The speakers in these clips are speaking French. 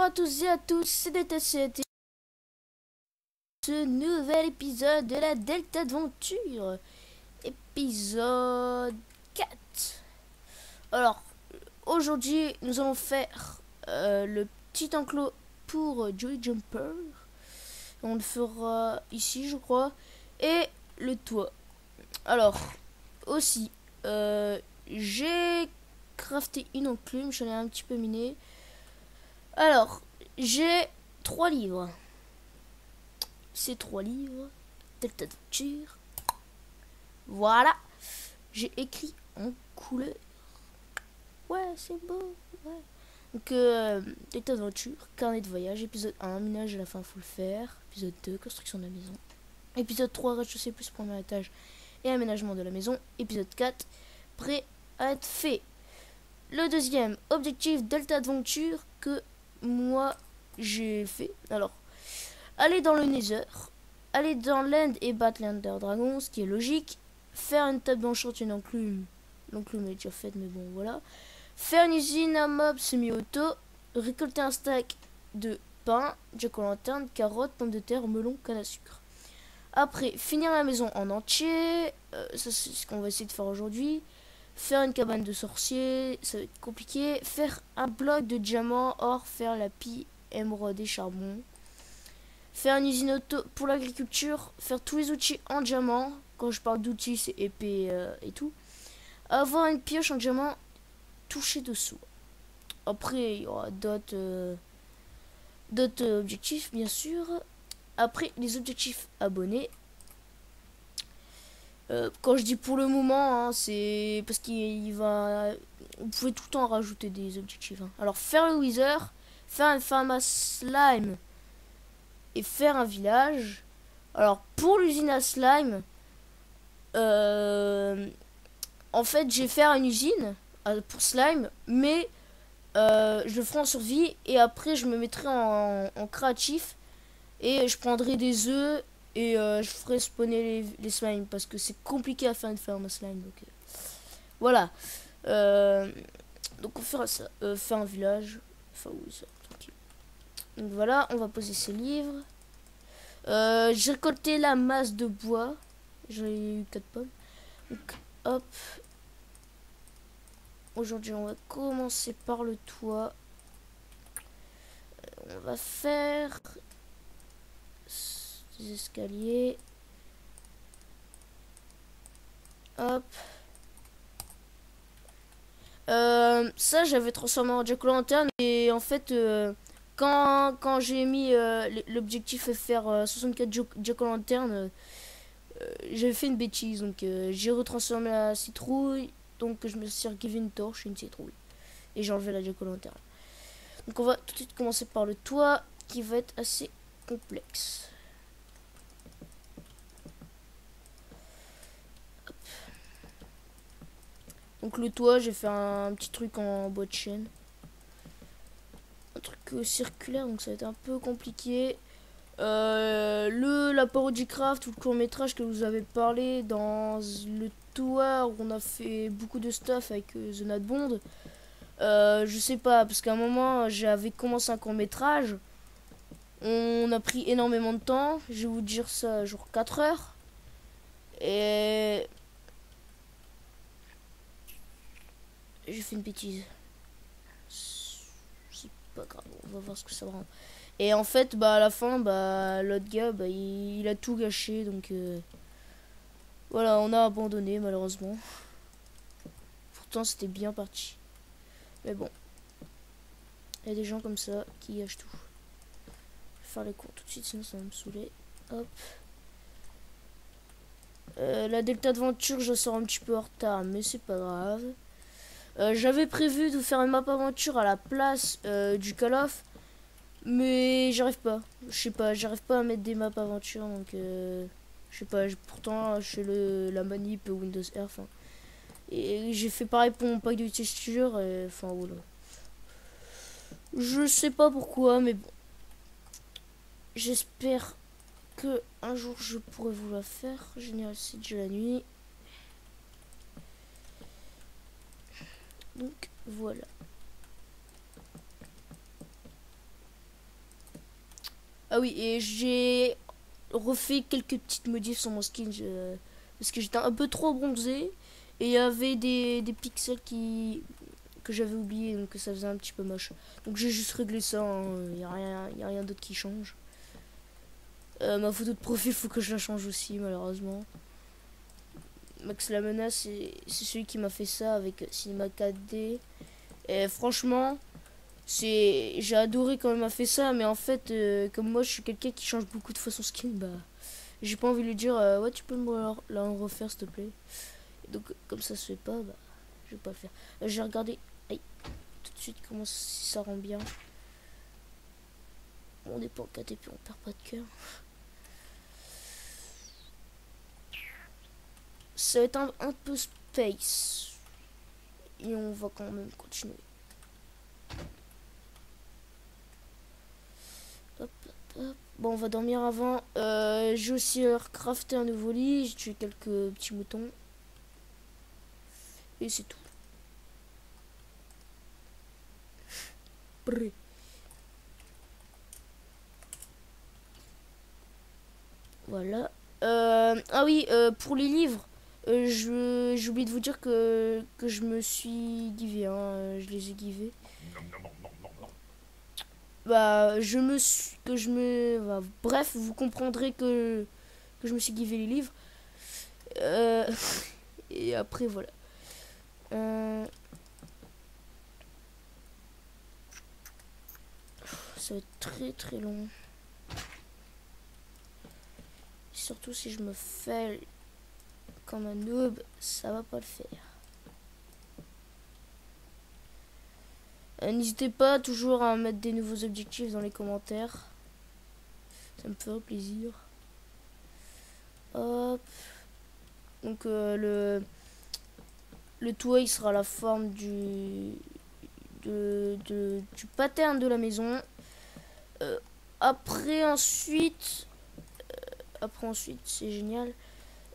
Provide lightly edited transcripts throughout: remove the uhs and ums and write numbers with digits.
à tous et à tous, c'est DTCT. Ce nouvel épisode de la Delta Adventure, épisode 4. Alors, aujourd'hui, nous allons faire le petit enclos pour Joy Jumper. On le fera ici, je crois, et le toit. Alors, aussi, j'ai crafté une enclume, j'en ai un petit peu miné. Alors, j'ai 3 livres. Ces 3 livres, Delta Adventure. Voilà. J'ai écrit en couleur. Ouais, c'est beau. Ouais. Donc, Delta Adventure, carnet de voyage, épisode 1, minage à la fin, faut le faire. Épisode 2, construction de la maison. Épisode 3, rez-de-chaussée plus premier étage et aménagement de la maison. Épisode 4, prêt à être fait. Le deuxième objectif Delta Adventure que moi j'ai fait. Alors, aller dans le Nether, aller dans l'End et battre l'Ender Dragon, ce qui est logique. Faire une table d'enchant, une enclume. L'enclume est déjà faite, mais bon, voilà. Faire une usine à mobs semi-auto. Récolter un stack de pain, jack-o'-lanterne, carottes, pommes de terre, melon, canne à sucre. Après, finir la maison en entier. Ça, c'est ce qu'on va essayer de faire aujourd'hui. Faire une cabane de sorcier, ça va être compliqué. Faire un bloc de diamants, or, fer, lapis, émeraude et charbon. Faire une usine auto pour l'agriculture. Faire tous les outils en diamant. Quand je parle d'outils, c'est épée et tout. Avoir une pioche en diamant touchée dessous. Après, il y aura d'autres objectifs, bien sûr. Après, les objectifs abonnés. Quand je dis pour le moment, hein, c'est parce qu'il va... Vous pouvez tout le temps rajouter des objectifs. Hein. Alors, faire le Wither, faire une farm à slime et faire un village. Alors, pour l'usine à slime, en fait, je vais faire une usine pour slime, mais je le ferai en survie et après, je me mettrai en créatif et je prendrai des œufs. Et je ferai spawner les slimes parce que c'est compliqué à faire une ferme à slime. Donc, voilà. Donc on fera ça. Faire un village. Enfin oui, ça. Tranquille. Donc voilà, on va poser ces livres. J'ai récolté la masse de bois. J'ai eu 4 pommes. Donc hop. Aujourd'hui on va commencer par le toit. On va faire des escaliers. Hop. Ça j'avais transformé en jack-o'-lanterne et en fait quand j'ai mis l'objectif de faire 64 jack-o'-lanterne, j'avais fait une bêtise, donc j'ai retransformé la citrouille, donc je me suis givé une torche et une citrouille et j'ai enlevé la jack-o'-lanterne. Donc on va tout de suite commencer par le toit qui va être assez complexe. Donc le toit, j'ai fait un petit truc en bois de chêne. Un truc circulaire, donc ça va être un peu compliqué. La parodie craft ou le court métrage que vous avez parlé dans le toit où on a fait beaucoup de stuff avec The Nat Bond. Je sais pas, parce qu'à un moment j'avais commencé un court métrage. On a pris énormément de temps. Je vais vous dire ça, genre 4 heures. Et j'ai fait une bêtise. C'est pas grave, on va voir ce que ça rend. Et en fait, bah à la fin, bah l'autre gars, bah il a tout gâché, donc voilà, on a abandonné malheureusement. Pourtant, c'était bien parti. Mais bon, il y a des gens comme ça qui gâchent tout. Je vais faire les cours tout de suite, sinon ça va me saouler. Hop. La Delta Adventure, je sors un petit peu en retard, mais c'est pas grave. J'avais prévu de faire une map aventure à la place du Call of, mais j'arrive pas. Je sais pas, j'arrive pas à mettre des maps aventure, donc je sais pas. Pourtant, je fais la manip Windows R. Enfin, et j'ai fait pareil pour mon pack de texture. Enfin voilà. Je sais pas pourquoi, mais bon. J'espère que un jour je pourrai vous la faire. Génial, c'est déjà la nuit. Donc voilà. Ah oui, et j'ai refait quelques petites modifs sur mon skin parce que j'étais un peu trop bronzé et il y avait des pixels que j'avais oublié, donc ça faisait un petit peu moche. Donc j'ai juste réglé ça, il n'y a rien d'autre qui change. Ma photo de profil, faut que je la change aussi, malheureusement. Max la menace, c'est celui qui m'a fait ça avec Cinema 4D. Et franchement, j'ai adoré quand il m'a fait ça, mais en fait, comme moi je suis quelqu'un qui change beaucoup de fois son skin, bah j'ai pas envie de lui dire ouais, tu peux me la refaire s'il te plaît. Et donc comme ça se fait pas, bah je vais pas le faire. J'ai regardé aïe, tout de suite comment ça rend bien. On n'est pas en KTP, on perd pas de cœur. Ça va être un peu space. Et on va quand même continuer. Hop, hop. Bon, on va dormir avant. J'ai aussi crafté un nouveau lit. J'ai tué quelques petits moutons. Et c'est tout. Brrr. Voilà. Ah oui, pour les livres, j'ai oublié de vous dire que je me suis givé. Hein, je les ai givés. Bah, bref, vous comprendrez que je me suis givé les livres. Euh, et après, voilà. Ça va être très très long. Surtout si je me fais comme un noob, ça va pas le faire. N'hésitez pas toujours à mettre des nouveaux objectifs dans les commentaires. Ça me ferait plaisir. Hop. Donc le toit il sera la forme du pattern de la maison. Euh, après ensuite c'est génial.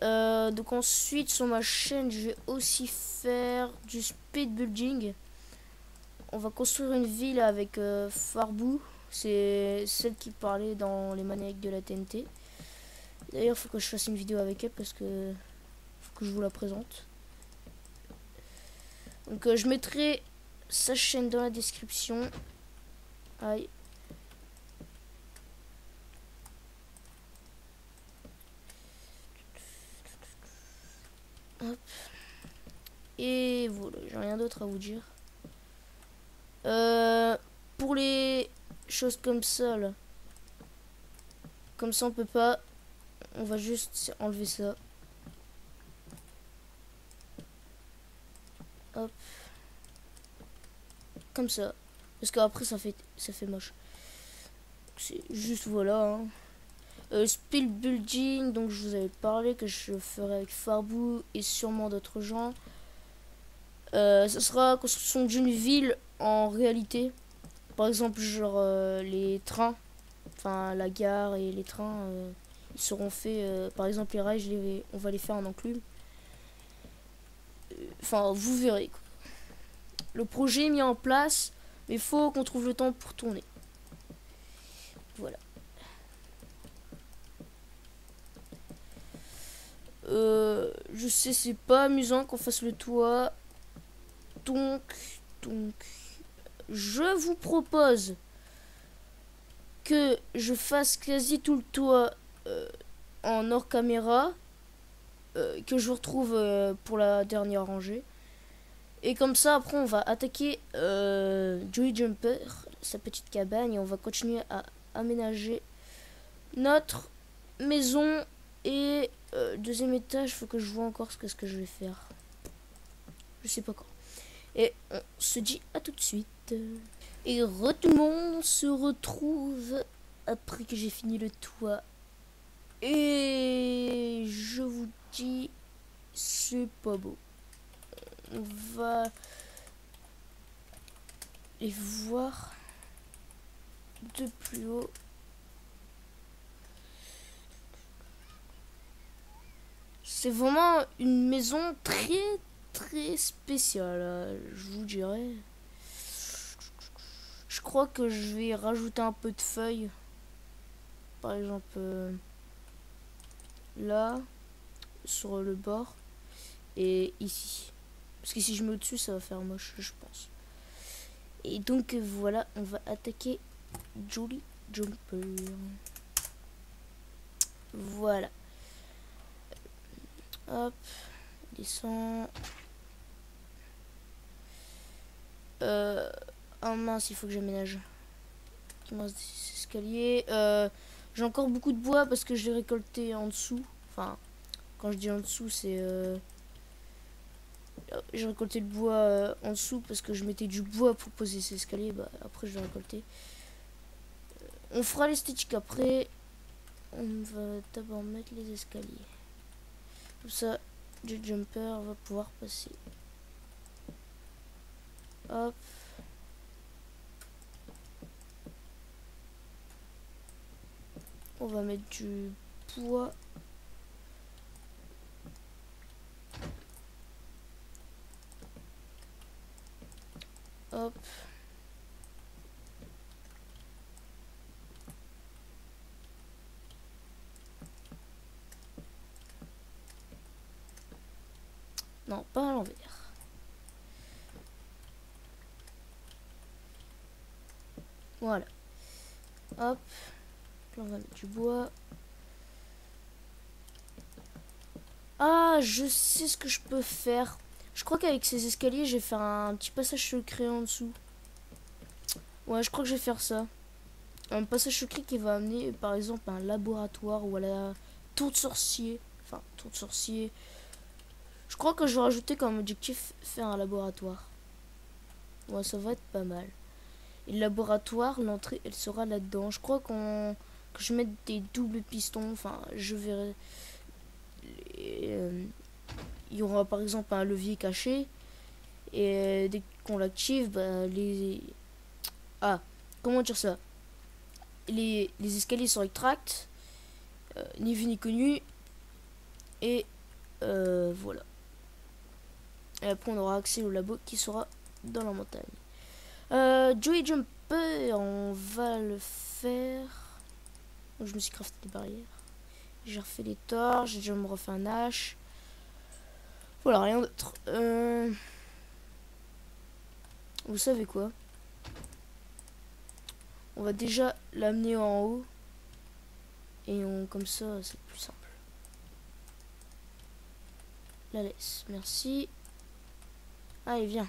Donc ensuite sur ma chaîne je vais aussi faire du speed building. On va construire une ville avec Farbou. C'est celle qui parlait dans les maniaques de la TNT. D'ailleurs faut que je fasse une vidéo avec elle parce que faut que je vous la présente. Donc je mettrai sa chaîne dans la description. Aïe. Hop. Et voilà, j'ai rien d'autre à vous dire. Pour les choses comme ça là. Comme ça on peut pas. On va juste enlever ça. Hop. Comme ça. Parce qu'après ça fait moche. C'est juste voilà. Hein. Speed building, donc je vous avais parlé que je ferai avec Farbou et sûrement d'autres gens. Ça sera construction d'une ville en réalité. Par exemple, genre les trains, enfin la gare et les trains, ils seront faits. Par exemple, les rails, on va les faire en enclume. Enfin, vous verrez. Quoi. Le projet est mis en place, mais il faut qu'on trouve le temps pour tourner. Voilà. Je sais, c'est pas amusant qu'on fasse le toit. Donc, je vous propose que je fasse quasi tout le toit en hors caméra, que je vous retrouve pour la dernière rangée. Et comme ça, après, on va attaquer Joey Jumper, sa petite cabane, et on va continuer à aménager notre maison. Et deuxième étage, faut que je vois encore ce que je vais faire. Je sais pas quand. Et on se dit à tout de suite. Et tout le monde se retrouve après que j'ai fini le toit. Et je vous dis, c'est pas beau. On va les voir de plus haut. C'est vraiment une maison très très spéciale, je vous dirais. Je crois que je vais rajouter un peu de feuilles. par exemple là, sur le bord, et ici. Parce que si je mets au-dessus, ça va faire moche, je pense. Et donc voilà, on va attaquer Jolly Jumper. Voilà. Hop, descend. Oh mince, il faut que j'aménage. Mince, des escaliers. J'ai encore beaucoup de bois parce que je l'ai récolté en dessous. Enfin, quand je dis en dessous, c'est... j'ai récolté le bois en dessous parce que je mettais du bois pour poser ces escaliers. Bah, après, je l'ai récolté. On fera l'esthétique après. On va d'abord mettre les escaliers. Comme ça, le jumper va pouvoir passer. Hop. On va mettre du bois. Hop. Non, pas à l'envers. Voilà. Hop. Là, on va mettre du bois. Ah, je sais ce que je peux faire. Je crois qu'avec ces escaliers, je vais faire un petit passage secret en dessous. Ouais, je crois que je vais faire ça. Un passage secret qui va amener, par exemple, à un laboratoire ou à la tour de sorcier. Enfin, tour de sorcier. Je crois que je vais rajouter comme objectif faire un laboratoire. Ouais, ça va être pas mal. Et le laboratoire, l'entrée, elle sera là-dedans. Je crois que je mette des doubles pistons. Enfin, je verrai. Il y aura par exemple un levier caché. Et dès qu'on l'active, bah, les... Ah, comment dire ça? Les escaliers sont rétractés. Ni vu ni connu. Et voilà. Et après, on aura accès au labo qui sera dans la montagne. Joey Jumper, on va le faire. Donc, je me suis crafté des barrières. J'ai refait les torches, j'ai déjà me refait un hache. Voilà, rien d'autre. Vous savez quoi? On va déjà l'amener en haut. Et comme ça, c'est plus simple. La laisse, merci. Allez, viens.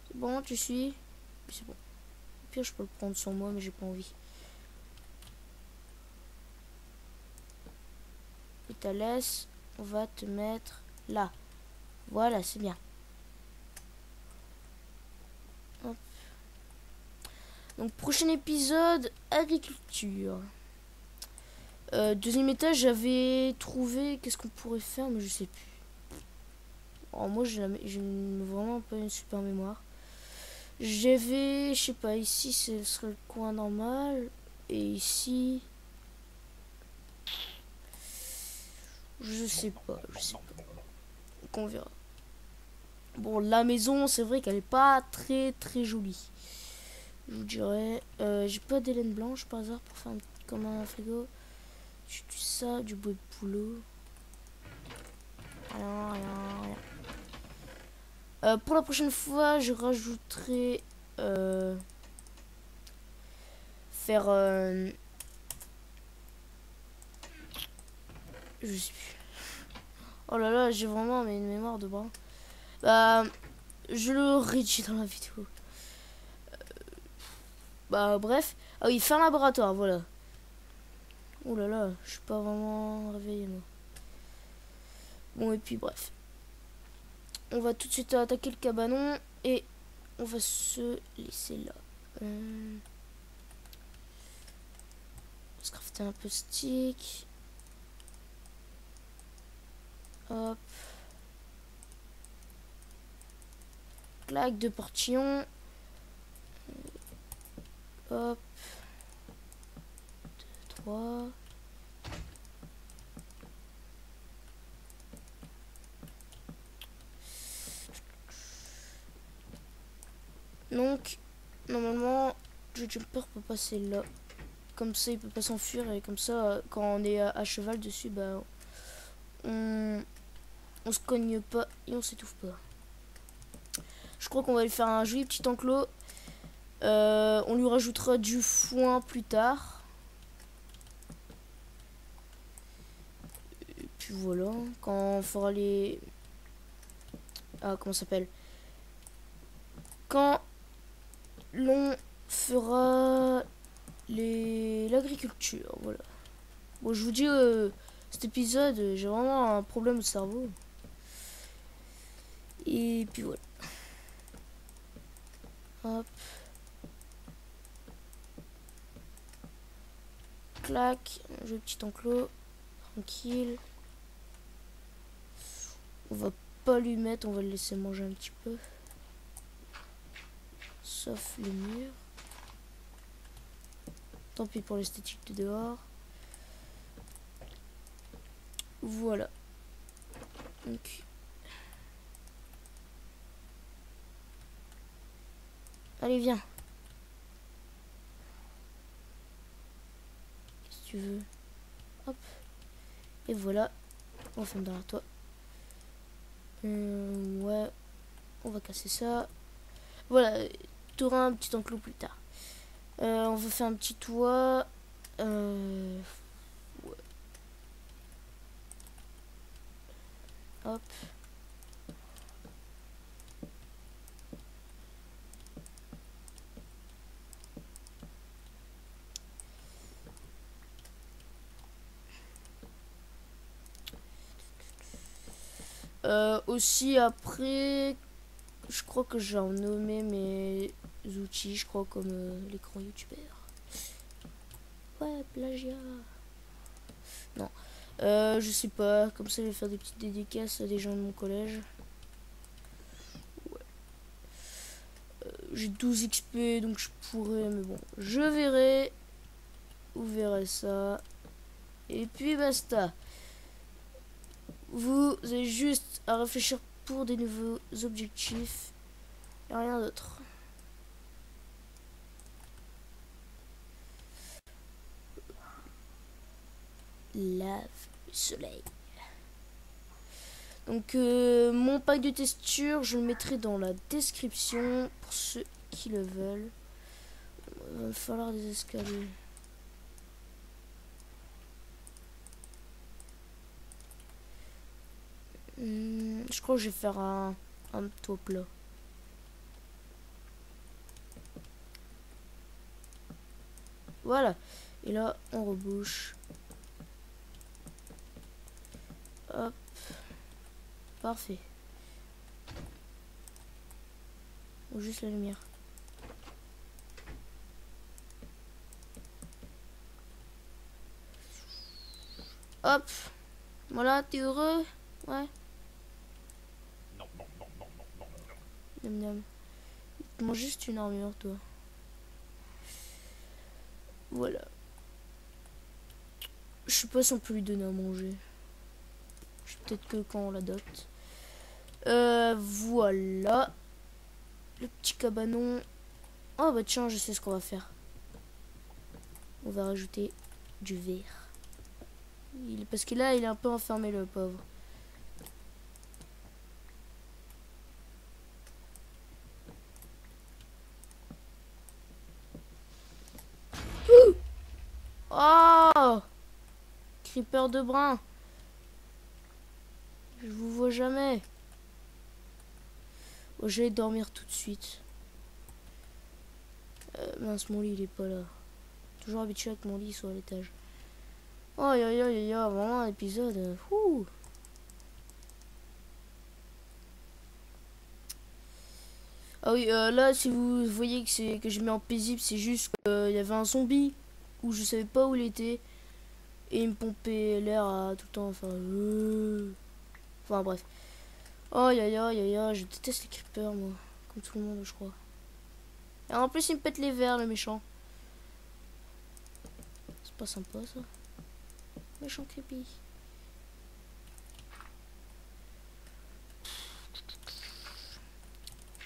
C'est bon, tu suis? C'est bon. Au pire, je peux le prendre sur moi, mais j'ai pas envie. Et ta laisse, on va te mettre là. Voilà, c'est bien. Hop. Donc, prochain épisode, agriculture. Deuxième étage, j'avais trouvé... Qu'est-ce qu'on pourrait faire, mais je sais plus. Oh, moi, j'ai vraiment pas une super mémoire. J'avais... Je sais pas, ici, ce serait le coin normal. Et ici... Je sais pas. Donc, on verra. Bon, la maison, c'est vrai qu'elle est pas très très jolie. Je vous dirais. J'ai pas d'hélène blanche par hasard pour faire comme un frigo. J'ai du ça, du bois de boulot. Rien, rien, rien. Pour la prochaine fois, je rajouterai faire je sais plus. Oh là là, j'ai vraiment une mémoire de bras. Bah, je le rédis dans la vidéo. Bah bref. Ah oui, faire un laboratoire, voilà. Oh là là, je suis pas vraiment réveillé moi. Bon et puis bref. On va tout de suite attaquer le cabanon et on va se laisser là. On va se crafter un peu de stick. Hop. Claque de portillon. Hop. 2, 3. Donc, normalement, Joe Jumper peut passer là. Comme ça, il peut pas s'enfuir. Et comme ça, quand on est à cheval dessus, bah, on se cogne pas et on s'étouffe pas. Je crois qu'on va lui faire un joli petit enclos. On lui rajoutera du foin plus tard. Et puis voilà. Quand on fera les... Ah, comment ça s'appelle? Quand l'on fera l'agriculture, voilà. Bon, je vous dis, cet épisode, j'ai vraiment un problème au cerveau. Et puis voilà. Hop. Clac. Un joli petit enclos. Tranquille. On va pas lui mettre, on va le laisser manger un petit peu. Sauf le mur. Tant pis pour l'esthétique de dehors. Voilà. Donc. Allez, viens. Qu'est-ce que tu veux? Hop. Et voilà. On ferme derrière toi. Ouais. On va casser ça. Voilà. Tu auras un petit enclos plus tard. On va faire un petit toit. Ouais. Hop. Aussi après, je crois que j'ai nommé mes outils, je crois comme l'écran youtubeur. Ouais, plagiat. Non, je sais pas, comme ça je vais faire des petites dédicaces à des gens de mon collège. Ouais. J'ai 12 XP donc je pourrais, mais bon, je verrai. Vous verrez ça. Et puis basta. Vous avez juste à réfléchir pour des nouveaux objectifs. Et rien d'autre. Lave le soleil. Donc mon pack de texture, je le mettrai dans la description pour ceux qui le veulent. Il va falloir des escaliers. Je crois que je vais faire un toit plat. Voilà. Et là, on rebouche. Hop. Parfait. Ou juste la lumière. Hop. Voilà, t'es heureux? Ouais. Miam miam. Il te manque juste une armure, toi. Voilà. Je sais pas si on peut lui donner à manger. Peut-être que quand on l'adopte. Voilà. Le petit cabanon. Oh bah tiens, je sais ce qu'on va faire. On va rajouter du verre. Parce que là, il est un peu enfermé, le pauvre. Oh, Creeper de brun. Je vous vois jamais. Oh, je vais dormir tout de suite. Mince, mon lit, il est pas là. Toujours habitué avec mon lit soit à l'étage. Oh, aïe, aïe, aïe, aïe, vraiment un épisode. Ah oui, là, si vous voyez que je mets en paisible, c'est juste qu'il y avait un zombie où je savais pas où il était et il me pompait l'air tout le temps. Enfin bref. Oh, aïe, aïe, aïe, aïe, je déteste les creepers, moi. Comme tout le monde, je crois. Et en plus, il me pète les verres, le méchant. C'est pas sympa, ça. Méchant creepy.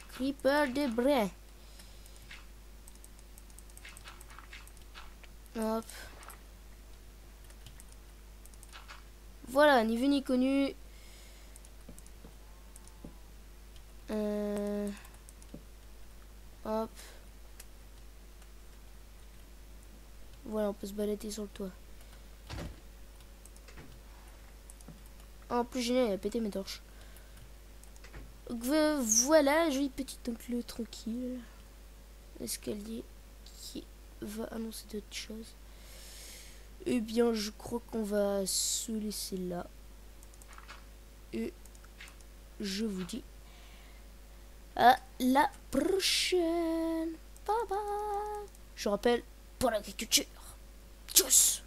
Creeper de brin. Hop. Voilà, ni vu ni connu. Hop. Voilà, on peut se balader sur le toit. En plus, génial, il a pété mes torches. Donc, voilà, joli petit enclos tranquille. Escalier qui va annoncer d'autres choses. Eh bien, je crois qu'on va se laisser là. Et je vous dis à la prochaine. Bye bye. Je rappelle, pour l'agriculture. Tchuss.